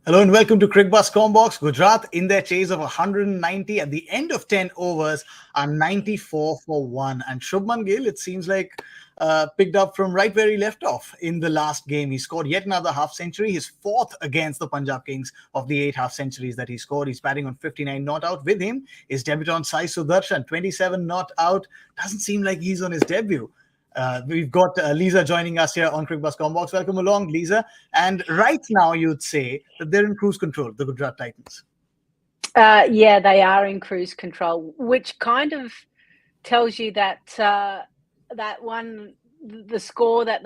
Hello and welcome to Cricbuzz Comm Box. Gujarat in their chase of 190 at the end of 10 overs are 94 for 1. And Shubman Gill, it seems like, picked up from right where he left off in the last game. He scored yet another half century, his fourth against the Punjab Kings of the 8 half centuries that he scored. He's batting on 59 not out. With him is debutant Sai Sudarshan, 27 not out. Doesn't seem like he's on his debut. We've got Lisa joining us here on Cricbuzz Comm Box. Welcome along, Lisa. And right now, you'd say that they're in cruise control, the Gujarat Titans. Yeah, they are in cruise control, which kind of tells you that the score that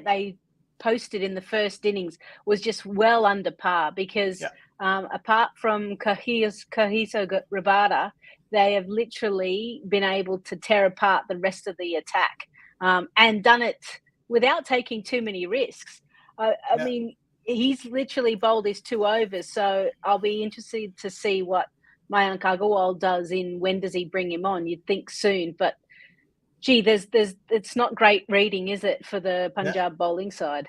they posted in the first innings was just well under par because apart from Kahiso Rabada, they have literally been able to tear apart the rest of the attack and done it without taking too many risks. I mean, he's literally bowled his 2 overs, so I'll be interested to see what Mayank Agarwal does in when does he bring him on. You'd think soon, but gee, it's not great reading, is it, for the Punjab bowling side?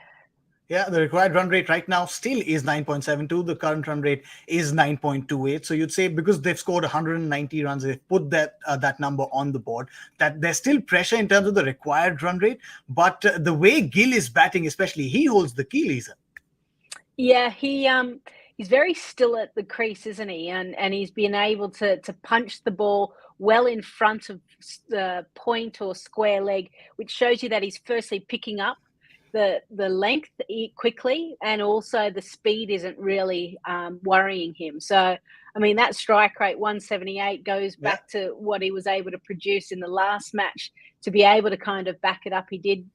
Yeah, the required run rate right now still is 9.72. The current run rate is 9.28. So you'd say because they've scored 190 runs, they've put that number on the board, that there's still pressure in terms of the required run rate. But the way Gill is batting, especially, he holds the key, Lisa. Yeah, he's very still at the crease, isn't he? And he's been able to punch the ball well in front of the point or square leg, which shows you that he's firstly picking up the length quickly, and also the speed isn't really worrying him. So, I mean, that strike rate 178 goes back to what he was able to produce in the last match. To be able to kind of back it up, he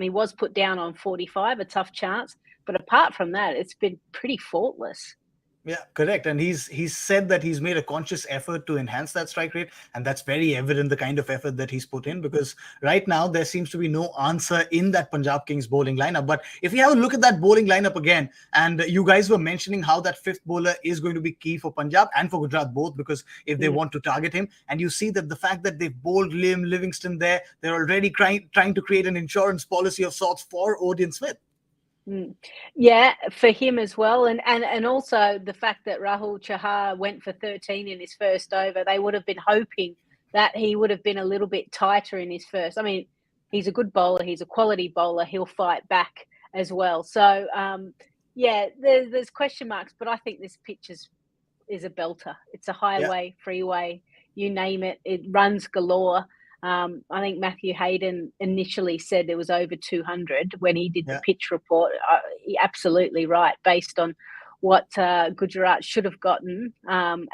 was put down on 45, a tough chance. But apart from that, it's been pretty faultless. Yeah, correct. And he's said that he's made a conscious effort to enhance that strike rate, and that's very evident, the kind of effort that he's put in, because right now there seems to be no answer in that Punjab Kings bowling lineup. But if you have a look at that bowling lineup again, and you guys were mentioning how that fifth bowler is going to be key for Punjab and for Gujarat both, because if they want to target him, and you see that the fact that they've bowled Liam Livingston there, they're already trying to create an insurance policy of sorts for Odean Smith. Yeah, for him as well, and also the fact that Rahul Chahar went for 13 in his first over. They would have been hoping that he would have been a little bit tighter in his first. I mean, he's a good bowler. He's a quality bowler. He'll fight back as well. So, there's question marks, but I think this pitch is a belter. It's a highway, freeway, you name it. It runs galore. I think Matthew Hayden initially said there was over 200 when he did the pitch report. Absolutely right, based on what Gujarat should have gotten and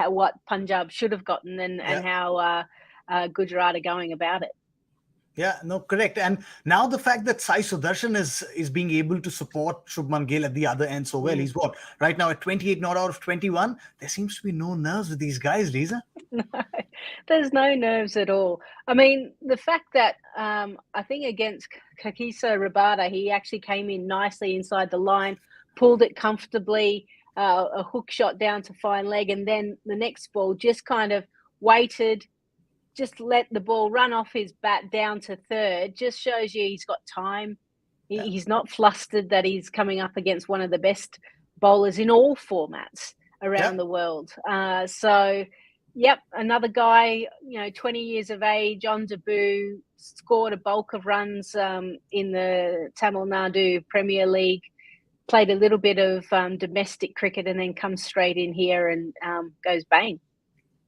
what Punjab should have gotten and how Gujarat are going about it. Yeah, no, correct. And now the fact that Sai Sudarshan is being able to support Shubman Gill at the other end so well. He's right now at 28 not out of 21. There seems to be no nerves with these guys, Lisa. No, there's no nerves at all. I mean, the fact that I think against Kagiso Rabada, he actually came in nicely inside the line, pulled it comfortably, a hook shot down to fine leg, and then the next ball just kind of waited, just let the ball run off his bat down to third. Just shows you he's got time. He's not flustered that he's coming up against one of the best bowlers in all formats around the world. Another guy, 20 years of age, on debut, scored a bulk of runs in the Tamil Nadu Premier League, played a little bit of domestic cricket, and then comes straight in here and goes bang.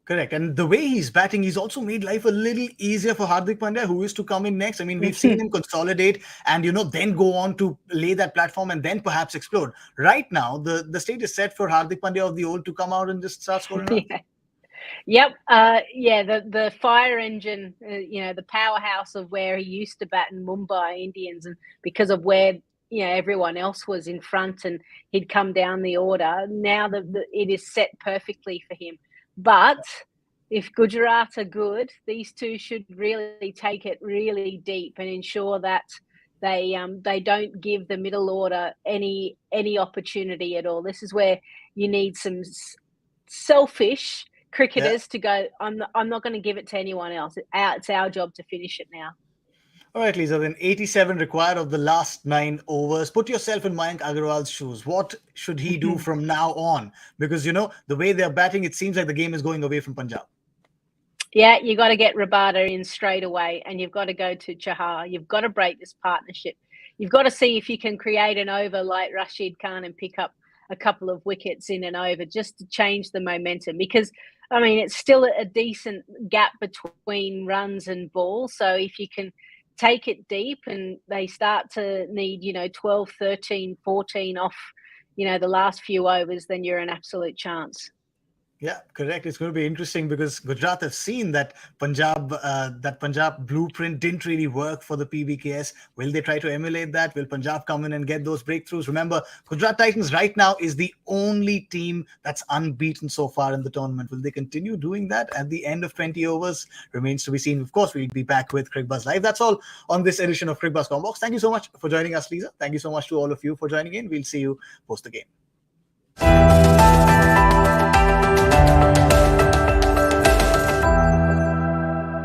Correct. And the way he's batting, he's also made life a little easier for Hardik Pandya, who is to come in next. I mean, we've seen him consolidate and, then go on to lay that platform and then perhaps explode. Right now, the stage is set for Hardik Pandya of the old to come out and just start scoring runs. Yep. The fire engine, the powerhouse of where he used to bat in Mumbai Indians, and because of where everyone else was in front and he'd come down the order, now it is set perfectly for him. But if Gujarat are good, these two should really take it really deep and ensure that they don't give the middle order any opportunity at all. This is where you need some selfish cricketers to go, I'm not going to give it to anyone else. It's our job to finish it now. All right, Lisa, then 87 required of the last 9 overs. Put yourself in Mayank Agarwal's shoes. What should he do from now on? Because, the way they're batting, it seems like the game is going away from Punjab. Yeah, you got to get Rabada in straight away, and you've got to go to Chahar. You've got to break this partnership. You've got to see if you can create an over like Rashid Khan and pick up a couple of wickets in an over just to change the momentum. Because, I mean, it's still a decent gap between runs and ball. So if you can take it deep and they start to need, 12, 13, 14 off, the last few overs, then you're an absolute chance. Yeah, correct. It's going to be interesting because Gujarat have seen that Punjab blueprint didn't really work for the PBKS. Will they try to emulate that? Will Punjab come in and get those breakthroughs? Remember, Gujarat Titans right now is the only team that's unbeaten so far in the tournament. Will they continue doing that at the end of 20 overs? Remains to be seen. Of course, we'll be back with Cricbuzz Live. That's all on this edition of Cricbuzz Comm Box. Thank you so much for joining us, Lisa. Thank you so much to all of you for joining in. We'll see you post the game.